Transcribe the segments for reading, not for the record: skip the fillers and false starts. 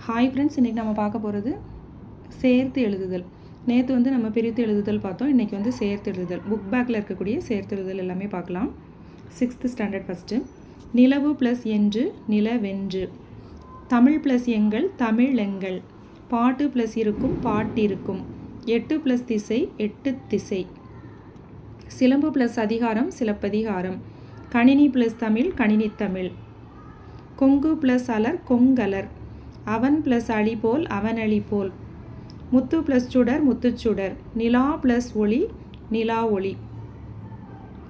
Hi friends, இன்றைக்கி நம்ம பார்க்க போகிறது சேர்த்து எழுதுதல். நேற்று நம்ம பிரித்து எழுதுதல் பார்த்தோம். இன்றைக்கி சேர்த்து எழுதுதல். புக் பேக்கில் இருக்கக்கூடிய சேர்த்து எழுதுதல் எல்லாமே பார்க்கலாம். 6th standard first. நிலவு ப்ளஸ் என்று நிலவென்று, தமிழ் ப்ளஸ் எங்கள் தமிழெங்கள், பாட்டு ப்ளஸ் இருக்கும் பாட்டிருக்கும், 8 ப்ளஸ் திசை 8 திசை, சிலம்பு ப்ளஸ் அதிகாரம் சிலப்பதிகாரம், கணினி ப்ளஸ் தமிழ் கணினித்தமிழ், கொங்கு ப்ளஸ் அலர் கொங்கலர், அவன் ப்ளஸ் அழி போல் அவனழி போல், முத்து ப்ளஸ் சுடர் முத்துச்சுடர், நிலா ப்ளஸ் ஒளி நிலா ஒளி,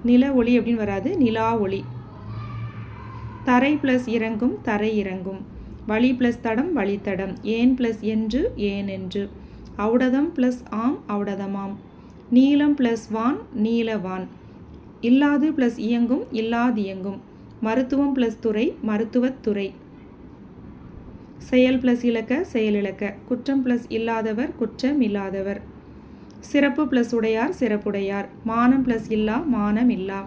நில ஒளி அப்படின்னு வராது, நிலா ஒளி, தரை ப்ளஸ் இறங்கும் தரை இறங்கும், வழி ப்ளஸ் தடம் வழித்தடம், ஏன் ப்ளஸ் என்று ஏன் என்று, ஔடதம் ப்ளஸ் ஆம் ஔடதமாம், நீலம் ப்ளஸ் வான் நீலவான், இல்லாது ப்ளஸ் இயங்கும் இல்லாதியங்கும், மருத்துவம் ப்ளஸ் துறை மருத்துவத்துறை, செயல் ப்ளஸ் இலக்க செயலிழக்க, குற்றம் ப்ளஸ் இல்லாதவர் குற்றம் இல்லாதவர், சிறப்பு ப்ளஸ் உடையார் சிறப்புடையார், மானம் ப்ளஸ் இல்லா மானம் இல்லா,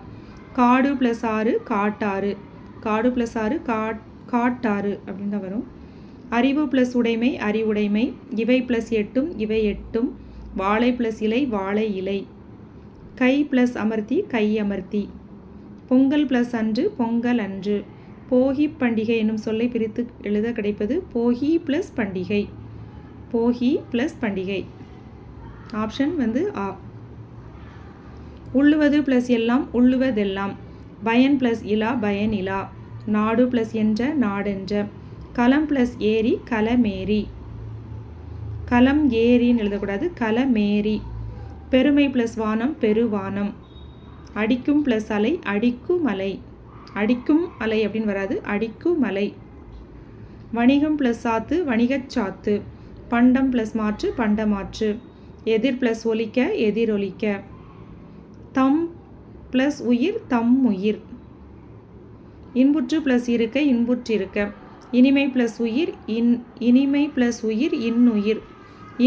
காடு ப்ளஸ் ஆறு காட்டாறு, காடு ப்ளஸ் ஆறு காட்டாறு அப்படின்னு தான் வரும், அறிவு ப்ளஸ் உடைமை அறிவுடைமை, இவை ப்ளஸ் எட்டும் இவை எட்டும், வாழை ப்ளஸ் இலை வாழை இலை, கை ப்ளஸ் அமர்த்தி கை அமர்த்தி, பொங்கல் ப்ளஸ் அன்று பொங்கல் அன்று, போகி பண்டிகை என்னும் சொல்லை பிரித்து எழுத கிடைப்பது போகி ப்ளஸ் பண்டிகை, போகி ப்ளஸ் பண்டிகை. ஆப்ஷன் ஆ. உள்ளுவது ப்ளஸ் எல்லாம் உள்ளுவதெல்லாம், பயன் ப்ளஸ் இலா பயன் இலா, நாடு ப்ளஸ் என்ற நாடென்ற, களம் ப்ளஸ் ஏரி களமேரி, களம் ஏரின்னு எழுதக்கூடாது களமேரி, பெருமை ப்ளஸ் வானம் பெருவானம், அடிக்கும் ப்ளஸ் அலை அடிக்கும் அலை, அடிக்கும் அலை அப்படின்னு வராது அடிக்கும் மலை, வணிகம் ப்ளஸ் சாத்து வணிகச்சாத்து, பண்டம் ப்ளஸ் மாற்று பண்டமாற்று, எதிர் ப்ளஸ் ஒலிக்க எதிரொலிக்க, தம் ப்ளஸ் உயிர் தம் உயிர், இன்புற்று ப்ளஸ் இருக்க இன்புற்றிருக்க, இனிமை ப்ளஸ் உயிர் இனிமை ப்ளஸ் உயிர் இன்னுயிர்,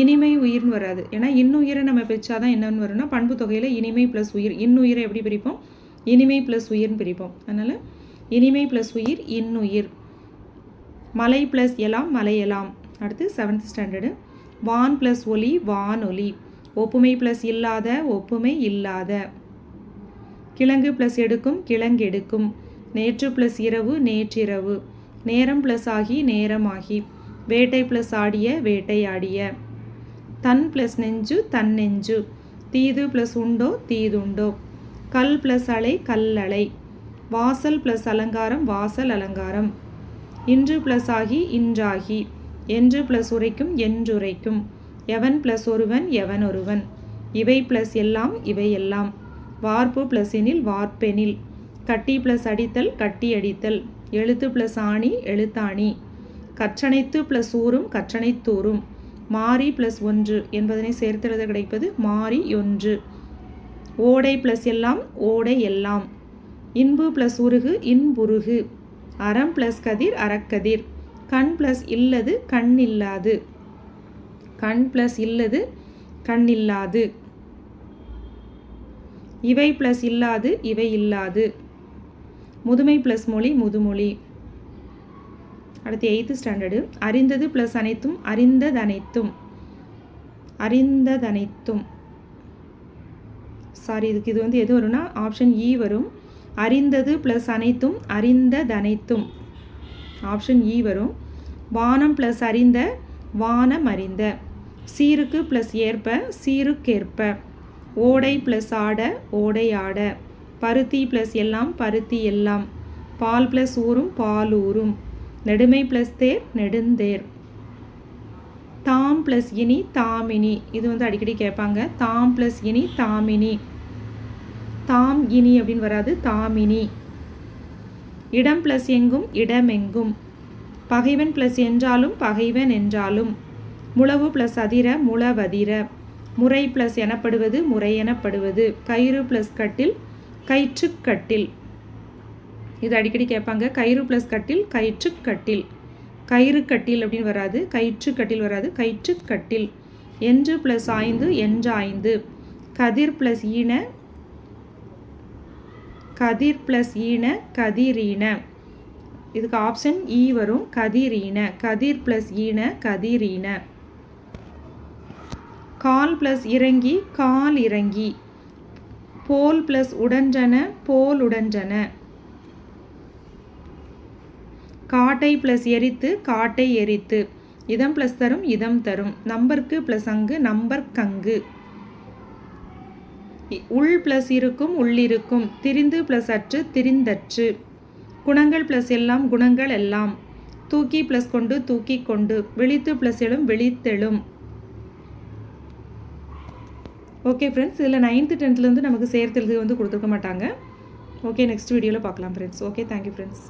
இனிமை உயிர்னு வராது, ஏன்னா இன்னுயிரை நம்ம பிரிச்சாதான் என்னன்னு வரும்னா பண்பு தொகையில் இனிமை ப்ளஸ் உயிர், இன்னுயிரை எப்படி பிரிப்போம் இனிமை ப்ளஸ் உயிர்னு பிரிப்போம். அதனால் இனிமை ப்ளஸ் உயிர் இன்னுயிர், மலை ப்ளஸ் எலாம் மலையெல்லாம். அடுத்து 7th ஸ்டாண்டர்டு. வான் ப்ளஸ் ஒலி வானொலி, ஒப்புமை ப்ளஸ் இல்லாத ஒப்புமை இல்லாத, கிழங்கு ப்ளஸ் எடுக்கும் கிழங்கெடுக்கும், நேற்று ப்ளஸ் இரவு நேற்றிரவு, நேரம் ப்ளஸ் ஆகி நேரமாகி, வேட்டை ப்ளஸ் ஆடிய வேட்டையாடிய, தன் ப்ளஸ் நெஞ்சு தன் நெஞ்சு, தீது ப்ளஸ் உண்டோ தீதுண்டோ, கல் ப்ளஸ் அலை கல்லலை, வாசல் ப்ளஸ் அலங்காரம் வாசல் அலங்காரம், இன்று ப்ளஸ் ஆகி இன்றாகி, என்று ப்ளஸ் உரைக்கும் என்றுரைக்கும், எவன் ப்ளஸ் ஒருவன் எவன் ஒருவன், இவை ப்ளஸ் எல்லாம் இவை எல்லாம், வார்ப்பு ப்ளஸ் எனில் வார்ப்பெனில், கட்டி ப்ளஸ் அடித்தல் கட்டி அடித்தல், எழுத்து ப்ளஸ் ஆணி எழுத்தாணி, கற்றனைத்து ப்ளஸ் ஊரும் கற்றனைத்தூரும், மாறி ப்ளஸ் ஒன்று என்பதனை சேர்த்தெழுத கிடைப்பது மாறி ஒன்று, ஓடை ப்ளஸ் எல்லாம் ஓடை எல்லாம், இன்பு ப்ளஸ் உருகு இன்புருகு, அறம் ப்ளஸ் கதிர் அறக்கதிர், கண் ப்ளஸ் இல்லது கண்ணில்லாது, கண் ப்ளஸ் இல்லது கண்ணில்லாது, இவை ப்ளஸ் இல்லாது இவை இல்லாது, முதுமை ப்ளஸ் மொழி முதுமொழி. அடுத்து 8th ஸ்டாண்டர்டு. அறிந்தது ப்ளஸ் அனைத்தும் அறிந்ததனைத்தும், அறிந்ததனைத்தும் சாரி இதுக்கு இது எது வரும்னா ஆப்ஷன் இ வரும், அறிந்தது ப்ளஸ் அனைத்தும் அறிந்ததனைத்தும், ஆப்ஷன் இ வரும். வானம் ப்ளஸ் அறிந்த வானம் அறிந்த, சீருக்கு ப்ளஸ் ஏற்ப சீருக்கேற்ப, ஓடை ப்ளஸ் ஆட ஓடை ஆட, பருத்தி ப்ளஸ் எல்லாம் பருத்தி எல்லாம், பால் ப்ளஸ் ஊரும் பால் ஊரும், நெடுமை ப்ளஸ் தேர் நெடுந்தேர், தாம் ப்ளஸ் இனி தாமினி, இது அடிக்கடி கேட்பாங்க, தாம் ப்ளஸ் இனி தாமினி, தாம் இனி அப்படின்னு வராது தாமினி, இடம் ப்ளஸ் எங்கும் இடமெங்கும், பகைவன் ப்ளஸ் என்றாலும் பகைவன் என்றாலும், முழவு ப்ளஸ் அதிர முழவதிர, முறை ப்ளஸ் எனப்படுவது முறை எனப்படுவது, கயிறு ப்ளஸ் கட்டில் கயிற்றுக்கட்டில், இது அடிக்கடி கேட்பாங்க, கயிறு ப்ளஸ் கட்டில் கயிற்றுக்கட்டில், கயிறு கட்டில் அப்படின்னு வராது கயிற்றுக்கட்டில் வராது கயிற்றுக்கட்டில், என்று ப்ளஸ் ஆய்ந்து என்றாய்ந்து, கதிர் ப்ளஸ் ஈன கதிர் ப்ளஸ் ஈன கதிரீன, இதுக்கு ஆப்ஷன் இ வரும். கதிரீன. கதிர் ப்ளஸ் ஈன கதிரீன. கால் ப்ளஸ் இறங்கி கால் இறங்கி. போல் ப்ளஸ் உடன்றன போல் உடன்றன. காட்டை ப்ளஸ் எரித்து காட்டை எரித்து. இதம் ப்ளஸ் தரும் இதம் தரும். நம்பருக்கு ப்ளஸ் அங்கு நம்பர் கங்கு. உள் ப்ளஸ் இருக்கும் உள்ளிருக்கும். திரிந்து ப்ளஸ் அற்று திரிந்தற்று. குணங்கள் ப்ளஸ் எல்லாம் குணங்கள் எல்லாம். தூக்கி ப்ளஸ் கொண்டு தூக்கி கொண்டு. விழித்து ப்ளஸ் எழும் விழித்தெழும். ஓகே ஃப்ரெண்ட்ஸ், இதில் 9th 10th நமக்கு சேர்த்து எழுது கொடுத்துருக்க மாட்டாங்க. ஓகே, நெக்ஸ்ட் வீடியோவில் பார்க்கலாம் ஃப்ரெண்ட்ஸ். Okay, thank you friends.